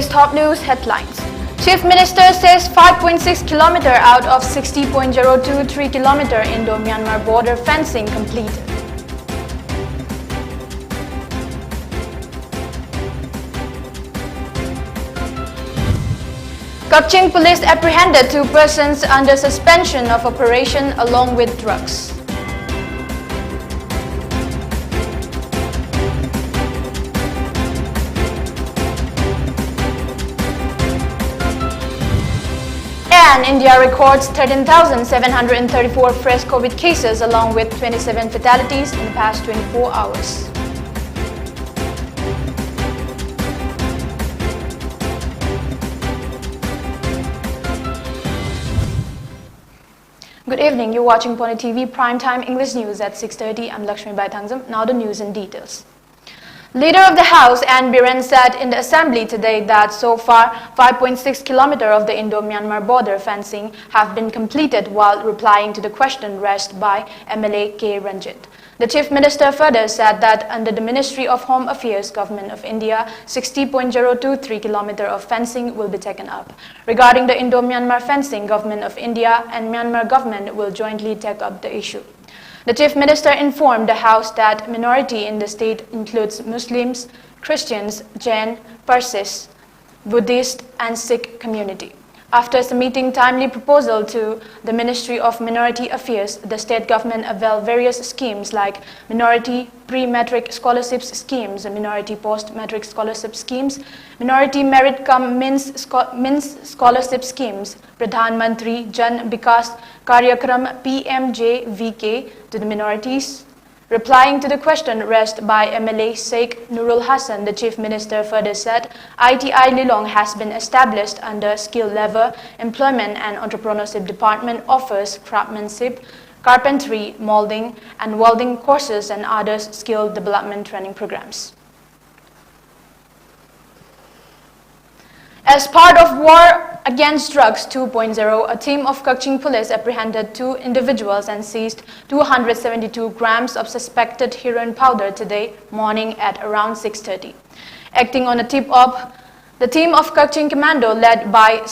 today's top news headlines. Chief Minister says 5.6 km out of 60.023 km Indo-Myanmar border fencing completed. Kukching police apprehended 2 persons under suspension of operation along with drugs. And India records 13,734 fresh COVID cases along with 27 fatalities in the past 24 hours. Good evening, you're watching PONYTV Primetime English News at 6:30. I'm LAKSMIBAI. Now the news in details. Leader of the House Ann Biren said in the Assembly today that so far 5.6 km of the Indo-Myanmar border fencing have been completed while replying to the question raised by MLA K. Ranjit. The Chief Minister further said that under the Ministry of Home Affairs, Government of India, 60.023 km of fencing will be taken up. Regarding the Indo-Myanmar fencing, Government of India and Myanmar government will jointly take up the issue. The Chief Minister informed the House that minority in the state includes Muslims, Christians, Jain, Parsis, Buddhist and Sikh community. After submitting timely proposal to the Ministry of Minority Affairs, the state government availed various schemes like minority pre-matric scholarships schemes, minority post-matric scholarship schemes, minority merit cum means scholarship schemes, Pradhan Mantri Jan Vikas Karyakram PMJVK to the minorities. Replying to the question raised by MLA Sheikh Nurul Hassan, the Chief Minister further said ITI Lilong has been established under Skill Level Employment and Entrepreneurship Department offers craftsmanship, carpentry, molding and welding courses and other skill development training programs. As part of War Against Drugs 2.0, a team of Kukching police apprehended 2 individuals and seized 272 grams of suspected heroin powder today morning at around 6:30. Acting on a tip-off, the team of Kukching Commando led by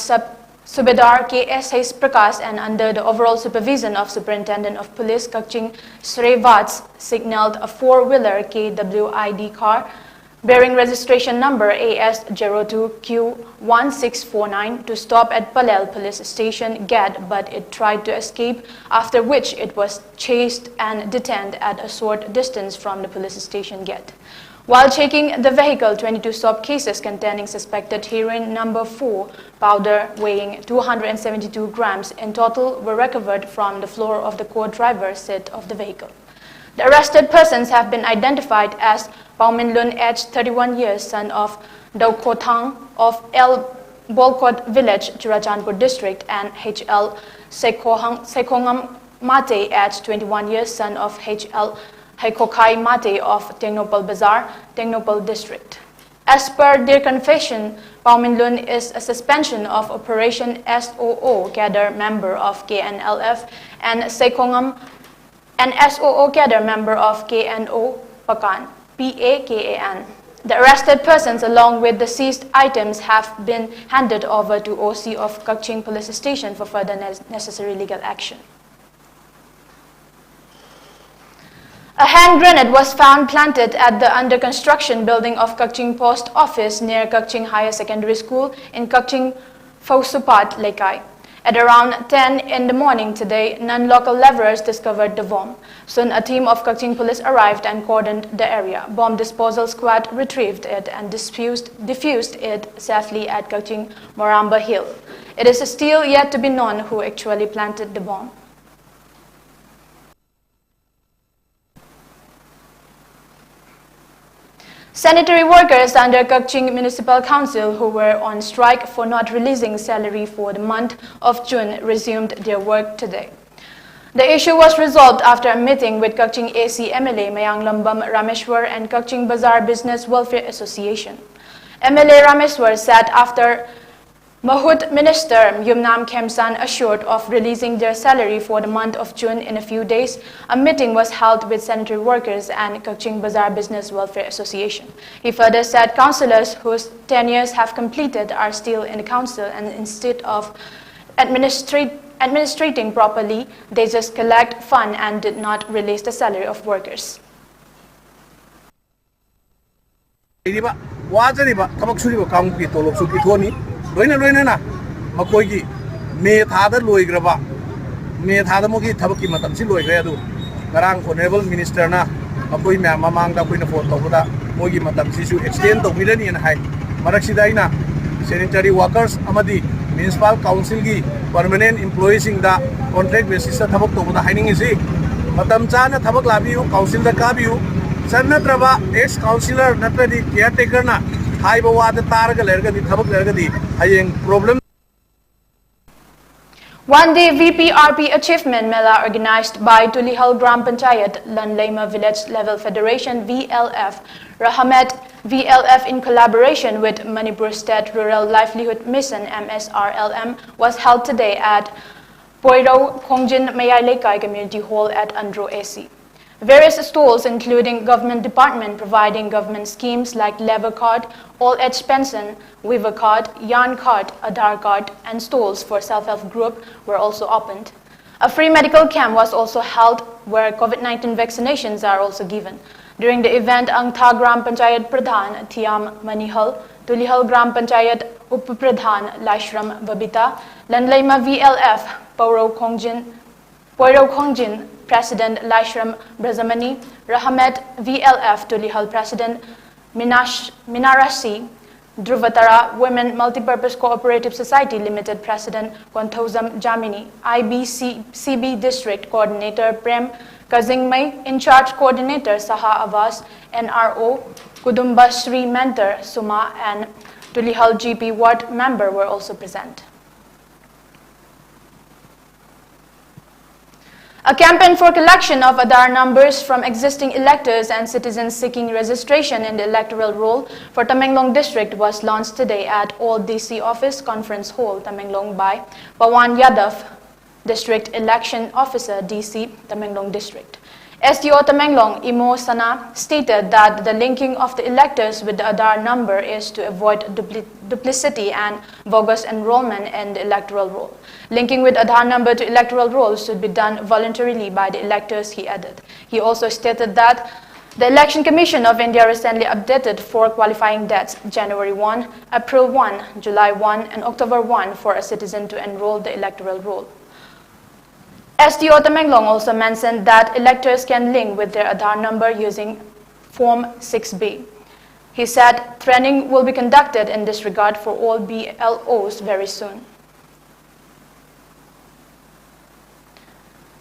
Subedar K.S. Prakash and under the overall supervision of Superintendent of Police Kukching Srevats signaled a 4-wheeler KWID car bearing registration number AS02Q1649 to stop at Palel Police Station gate, but it tried to escape, after which it was chased and detained at a short distance from the police station gate. While checking the vehicle, 22 soap cases containing suspected heroin number 4 powder weighing 272 grams in total were recovered from the floor of the co-driver's seat of the vehicle. The arrested persons have been identified as Paumin Lun, aged 31 years, son of Daukotang of El Bolkot Village, Churachandpur District, and H.L. Sekongam Mate, aged 21 years, son of H.L. Haikokai Mate of Tengnopal Bazar, Tengnopal District. As per their confession, Paumin Lun is a suspension of Operation SOO cadre member of KNLF and Sekongam an SOO cadre member of KNO Pakan, PAKAN. The arrested persons along with the seized items have been handed over to OC of Kukching Police Station for further necessary legal action. A hand grenade was found planted at the under construction building of Kukching Post Office near Kukching Higher Secondary School in Kukching Phausupat, Lekai. At around 10 in the morning today, non-local laborers discovered the bomb. Soon, a team of Kukching police arrived and cordoned the area. Bomb disposal squad retrieved it and diffused it safely at Kukching Moramba Hill. It is still yet to be known who actually planted the bomb. Sanitary workers under Kukching Municipal Council who were on strike for not releasing salary for the month of June resumed their work today. The issue was resolved after a meeting with Kukching AC MLA Mayang Lambam Rameshwar and Kukching Bazar Business Welfare Association. MLA Rameshwar said after Mahut Minister WANGKHEMCHA assured of releasing their salary for the month of June in a few days. A meeting was held with sanitary workers and Kaching Bazaar Business Welfare Association. He further said councillors whose tenures have completed are still in the council, and instead of administrating properly, they just collect fund and did not release the salary of workers. Loina makoigi me thada loigraba me thada mogi thabaki matam si loigre adu ngarang honorable minister na makoi myam mamang da koina phone tawda mogi matam si su extend to milani an hai marak sidaina sanitary workers amadi municipal council gi permanent employees ing da contract basis ta thabak tawda haining isi matam chana thabak labiu council da kabiu sannatraba ex councillor natradi caretaker na haiba wada targa lerga di thabak lerga di hayeng problem. One-day VPRP Achievement Mela organized by Tulihal Gram Panchayat Lanlaima Village Level Federation VLF Rahamet VLF in collaboration with Manipur State Rural Livelihood Mission MSRLM was held today at Poirau Khongjin Mayai Lekai Community Hall at Andro AC. Various stalls, including government department providing government schemes like labor card, old age pension, weaver card, yarn card, Aadhaar card, and stalls for self-help group were also opened. A free medical camp was also held where COVID-19 vaccinations are also given. During the event, Angtha Gram Panchayat Pradhan Thiam Manihal, Tulihal Gram Panchayat Up-Pradhan Lashram Babita, Lanlaima VLF Poirau Khongjin President Lashram Brazamani, Rahamet VLF Tulihal President Minarasi, Dhruvatara Women Multipurpose Cooperative Society Limited President Kwantozam Jamini, IBCB District Coordinator Prem Kazingmai, In Charge Coordinator Saha Avas, NRO Kudumba Sri Mentor Suma, and Tulihal GP Ward member were also present. A campaign for collection of Aadhaar numbers from existing electors and citizens seeking registration in the electoral roll for Tamenglong District was launched today at Old DC Office Conference Hall, Tamenglong by Pawan Yadav, District Election Officer, DC, Tamenglong District. SDO Tamenglong Imo Sana stated that the linking of the electors with the Aadhaar number is to avoid duplicity and bogus enrollment in the electoral roll. Linking with Aadhaar number to electoral rolls should be done voluntarily by the electors, he added. He also stated that the Election Commission of India recently updated 4 qualifying dates: January 1, April 1, July 1, and October 1 for a citizen to enroll the electoral roll. SDO Tamenglong also mentioned that electors can link with their Aadhaar number using Form 6B. He said training will be conducted in this regard for all BLOs very soon.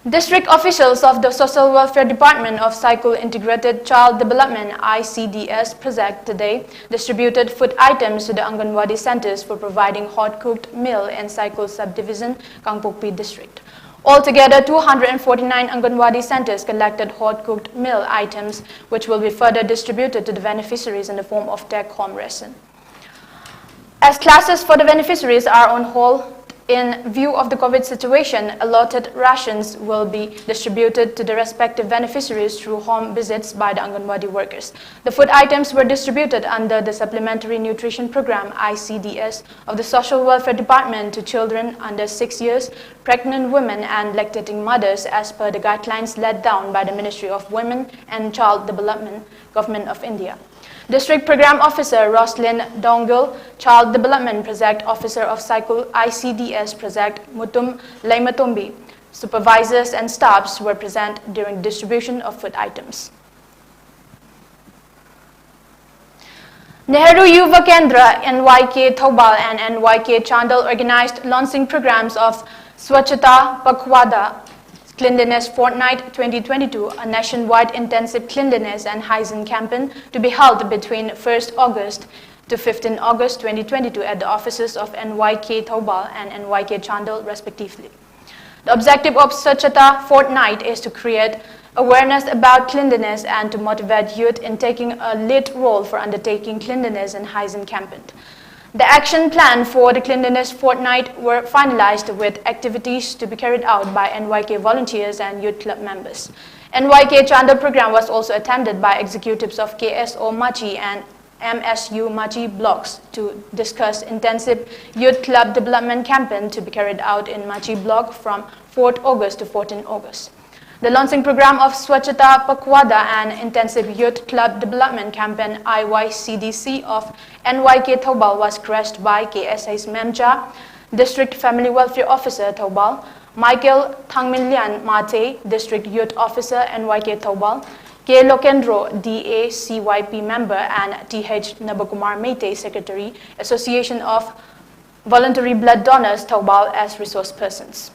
District officials of the Social Welfare Department of Cycle Integrated Child Development ICDS project today distributed food items to the Anganwadi centers for providing hot-cooked meal in Cycle Subdivision, Kangpokpi District. Altogether, 249 Anganwadi centers collected hot-cooked meal items, which will be further distributed to the beneficiaries in the form of take-home ration. As classes for the beneficiaries are on hold, in view of the COVID situation, allotted rations will be distributed to the respective beneficiaries through home visits by the Anganwadi workers. The food items were distributed under the Supplementary Nutrition Program ICDS of the Social Welfare Department to children under 6 years, pregnant women and lactating mothers as per the guidelines laid down by the Ministry of Women and Child Development, Government of India. District Program Officer Roslyn Dongle, Child Development Project Officer of Cycle ICDS Project Mutum Laimatumbi, supervisors and staffs were present during distribution of food items. Nehru Yuva Kendra, NYK Thobal and NYK Chandal organized launching programs of Swachhata Pakhwada, Cleanliness Fortnight 2022, a nationwide intensive cleanliness and hygiene campaign to be held between 1st August to 15 August 2022 at the offices of NYK Thobal and NYK Chandal respectively. The objective of Swachhata Fortnight is to create awareness about cleanliness and to motivate youth in taking a lead role for undertaking cleanliness and hygiene campaign. The action plan for the cleanliness fortnight were finalized with activities to be carried out by NYK volunteers and youth club members. NYK Chandra program was also attended by executives of KSO Machi and MSU Machi blocks to discuss intensive youth club development campaign to be carried out in Machi block from 4th August to 14 August. The launching program of Swachhata Pakwada and Intensive Youth Club Development Campaign IYCDC of NYK Thoubal was crashed by KSHMEMCHA, District Family Welfare Officer Thoubal, Michael Thangminlian Mate, District Youth Officer NYK Thoubal, K. Lokendro, DACYP member, and TH Nabakumar Mete, Secretary, Association of Voluntary Blood Donors Thoubal as resource persons.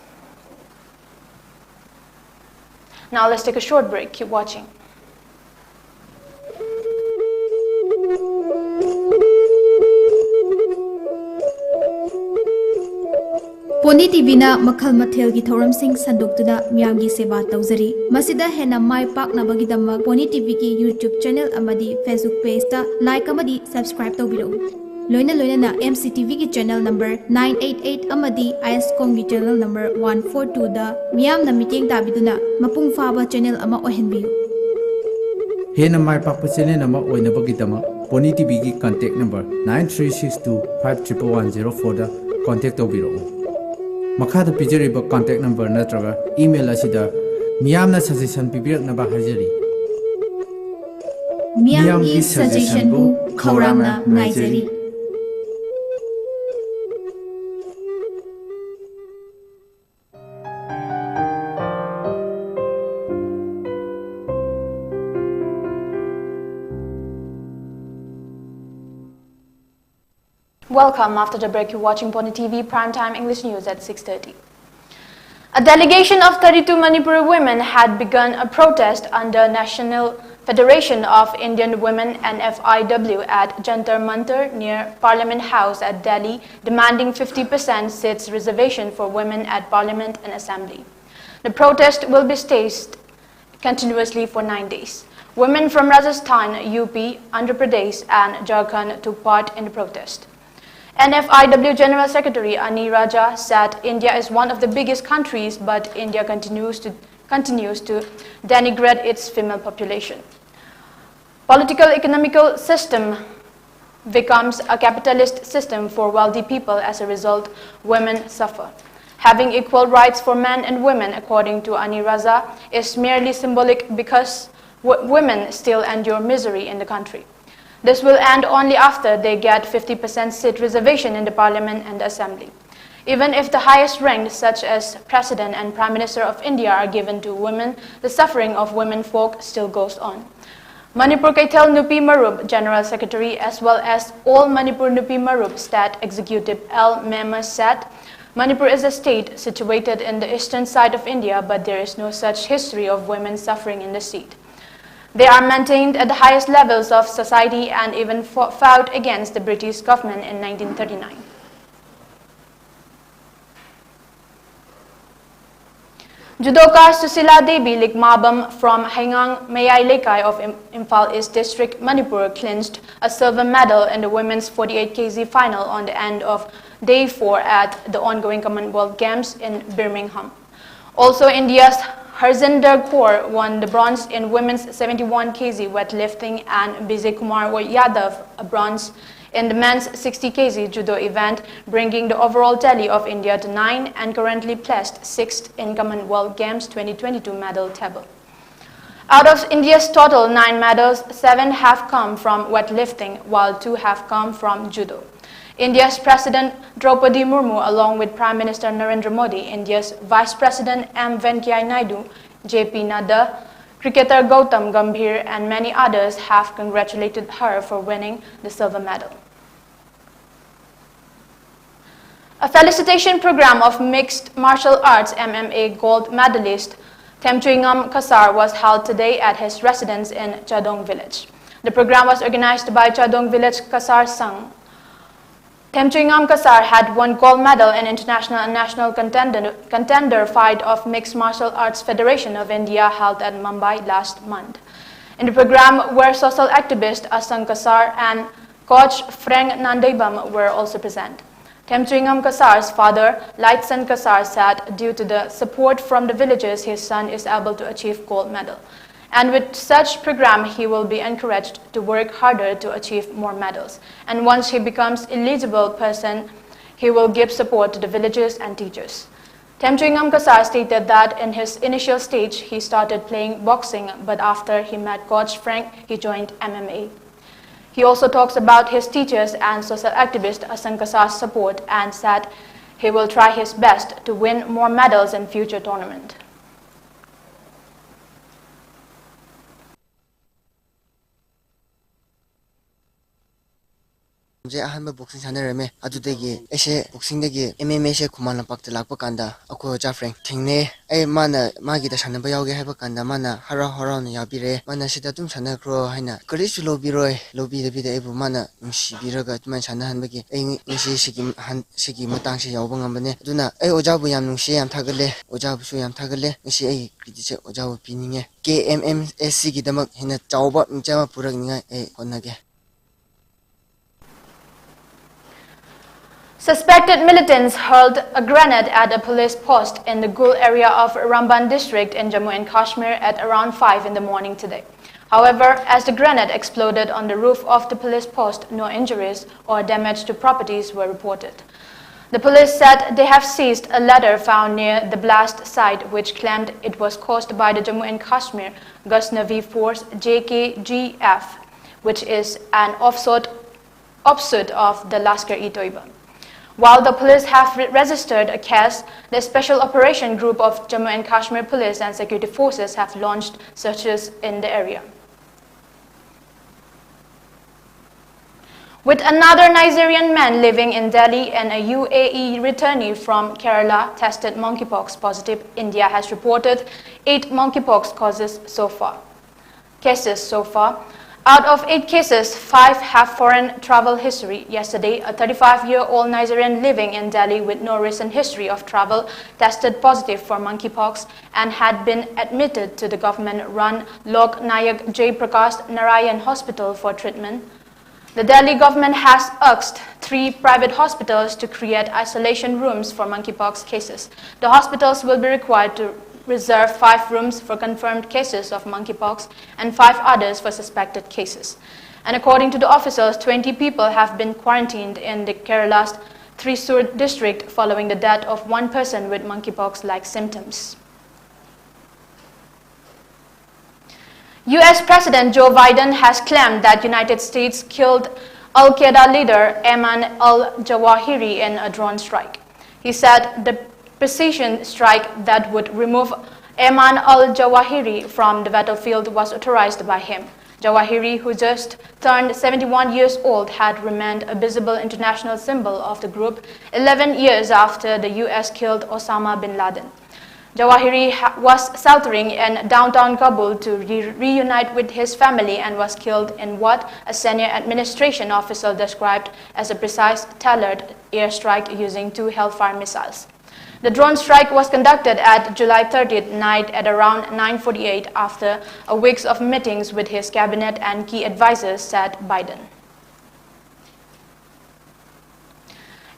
Now let's take a short break. Keep watching. PONYTV na makhal mathel gi thoram sing sandoktuda miyam gi seba tawjari masida hena mai pak na bagi damak PONYTV ki YouTube channel amadi Facebook page ta like amadi subscribe tawbiro loina na MCTV ki channel number 988 amadi ISCOM ki channel number 142 da miyam na meeting tabiduna mapung faba channel ama ohenbiu hena mai pak channel ama oina bagi damak PONYTV ki contact number 9362511104 da contact tawbiro Makada pijariba contact number natraga email asida miyamna suggestion pibiraknaba hajari miyam gi suggestion bu khawramna ngaijari Welcome. After the break, you're watching PONYTV Primetime English News at 6:30. A delegation of 32 Manipuri women had begun a protest under National Federation of Indian Women NFIW at Jantar Mantar near Parliament House at Delhi, demanding 50% seats reservation for women at Parliament and Assembly. The protest will be staged continuously for 9 days. Women from Rajasthan, UP, Andhra Pradesh and Jharkhand took part in the protest. NFIW General Secretary Ani Raja said India is one of the biggest countries, but India continues to denigrate its female population. Political economical system becomes a capitalist system for wealthy people. As a result, women suffer. Having equal rights for men and women, according to Ani Raja, is merely symbolic because women still endure misery in the country. This will end only after they get 50% seat reservation in the Parliament and the Assembly. Even if the highest ranked, such as President and Prime Minister of India, are given to women, the suffering of women folk still goes on. Manipur Kaitel Nupi Marub General Secretary, as well as all Manipur Nupi Marub State Executive L. Mema said, Manipur is a state situated in the eastern side of India, but there is no such history of women suffering in the seat. They are maintained at the highest levels of society and even fought against the British government in 1939. Judoka Susila Devi Likmabam from Haingang Mayai Lekai of Imphal East District, Manipur, clinched a silver medal in the women's 48 kg final on the end of day 4 at the ongoing Commonwealth Games in Birmingham. Also, India's Harjinder Kaur won the bronze in women's 71 kg weightlifting and Bijay Kumar Yadav a bronze in the men's 60 kg judo event, bringing the overall tally of India to 9 and currently placed 6th in Commonwealth Games 2022 medal table. Out of India's total 9 medals, 7 have come from weightlifting, while 2 have come from judo. India's President Draupadi Murmu, along with Prime Minister Narendra Modi, India's Vice President M. Venkaiah Naidu, J.P. Nadda, cricketer Gautam Gambhir, and many others have congratulated her for winning the silver medal. A felicitation program of mixed martial arts MMA gold medalist Temchuingam Kasar was held today at his residence in Chadong Village. The program was organized by Chadong Village Kasar Sangh. Temchuingam Kasar had won gold medal in international and national contender fight of Mixed Martial Arts Federation of India held at Mumbai last month. In the program were social activist Asang Kasar and coach Frank Nandaibam were also present. Temchingam Kasar's father, Lightson Kasar, said due to the support from the villagers, his son is able to achieve gold medal. And with such program, he will be encouraged to work harder to achieve more medals. And once he becomes eligible person, he will give support to the villagers and teachers. Temchingam Kasar stated that in his initial stage, he started playing boxing, but after he met Coach Frank, he joined MMA. He also talks about his teachers and social activist Asan Kasar's support and said he will try his best to win more medals in future tournament. Je ahan boxing sanar me adudegi ese boxing degi MMA se khumana pakta lakpa kanda ako ja frank thingne ai mana magi da sanaba yauge haba kanda mana hara na yabire mana sida tum sana kro haina kari su lobi de bi de ebu mana si biraga tuman sana han bagi ai ngi sigi matang se yauba ngambane aduna ai oja bu yam nungsi yam thagale oja bu su yam thagale ngi ai kriti se oja bu pininge KMMSC gi damak hina chawba ngchama purak ninga ai onage. Suspected militants hurled a grenade at a police post in the Gul area of Ramban district in Jammu and Kashmir at around 5 in the morning today. However, as the grenade exploded on the roof of the police post, no injuries or damage to properties were reported. The police said they have seized a letter found near the blast site which claimed it was caused by the Jammu and Kashmir Ghaznavi Force JKGF, which is an offshoot of the Lashkar-e-Toiba. While the police have registered a case, the Special Operation Group of Jammu and Kashmir Police and Security Forces have launched searches in the area. With another Nigerian man living in Delhi and a UAE returnee from Kerala tested monkeypox positive, India has reported 8 monkeypox cases so far. Out of 8 cases, 5 have foreign travel history. Yesterday, a 35-year-old Nigerian living in Delhi with no recent history of travel tested positive for monkeypox and had been admitted to the government-run Lok Nayak Jai Prakash Narayan Hospital for treatment. The Delhi government has asked 3 private hospitals to create isolation rooms for monkeypox cases. The hospitals will be required to reserve 5 rooms for confirmed cases of monkeypox and 5 others for suspected cases. And according to the officials, 20 people have been quarantined in the Kerala's Thrissur district following the death of 1 person with monkeypox-like symptoms. US President Joe Biden has claimed that United States killed Al-Qaeda leader Ayman al-Zawahiri in a drone strike. He said the precision strike that would remove Ayman al-Zawahiri from the battlefield was authorized by him. Zawahiri, who just turned 71 years old, had remained a visible international symbol of the group 11 years after the US killed Osama bin Laden. Zawahiri was sheltering in downtown Kabul to reunite with his family and was killed in what a senior administration official described as a precise, tailored airstrike using 2 Hellfire missiles. The drone strike was conducted at July 30th night at around 9:48 after a week of meetings with his cabinet and key advisors, said Biden.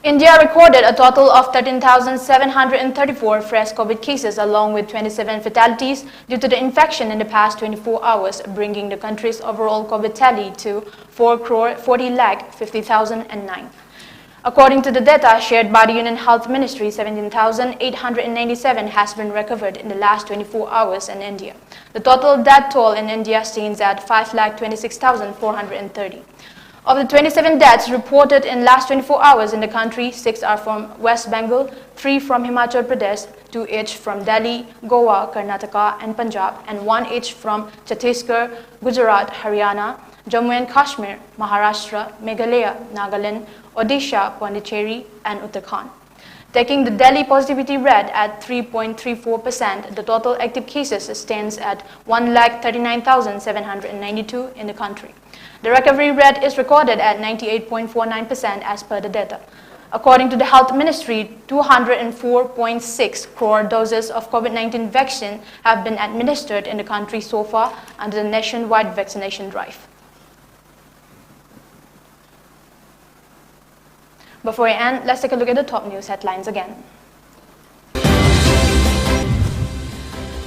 India recorded a total of 13,734 fresh COVID cases along with 27 fatalities due to the infection in the past 24 hours, bringing the country's overall COVID tally to 4,40,50,009. According to the data shared by the Union Health Ministry, 17,897 has been recovered in the last 24 hours in India. The total death toll in India stands at 5,26,430. Of the 27 deaths reported in last 24 hours in the country, 6 are from West Bengal, 3 from Himachal Pradesh, 2 each from Delhi, Goa, Karnataka and Punjab, and 1 each from Chhattisgarh, Gujarat, Haryana, Jammu and Kashmir, Maharashtra, Meghalaya, Nagaland, Odisha, Pondicherry, and Uttarakhand. Taking the Delhi positivity rate at 3.34%, the total active cases stands at 1,39,792 in the country. The recovery rate is recorded at 98.49% as per the data. According to the Health Ministry, 204.6 crore doses of COVID-19 vaccine have been administered in the country so far under the nationwide vaccination drive. Before we end, let's take a look at the top news headlines again.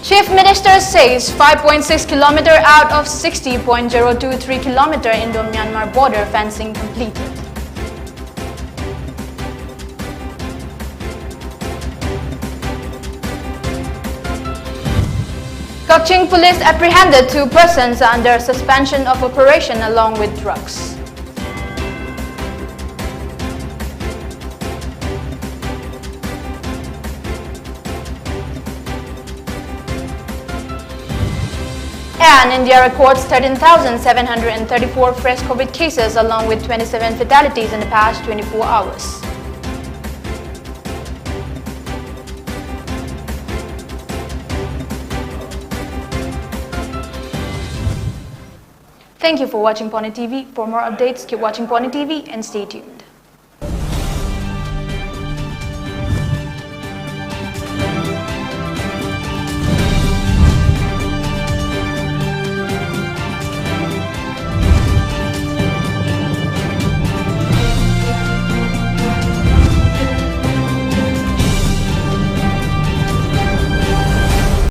Chief Minister says 5.6 km out of 60.023 km Indo-Myanmar border fencing completed. Kukching police apprehended 2 persons under suspension of operation along with drugs. And India records 13,734 fresh COVID cases along with 27 fatalities in the past 24 hours. Thank you for watching PONYTV. For more updates, keep watching PONYTV and stay tuned.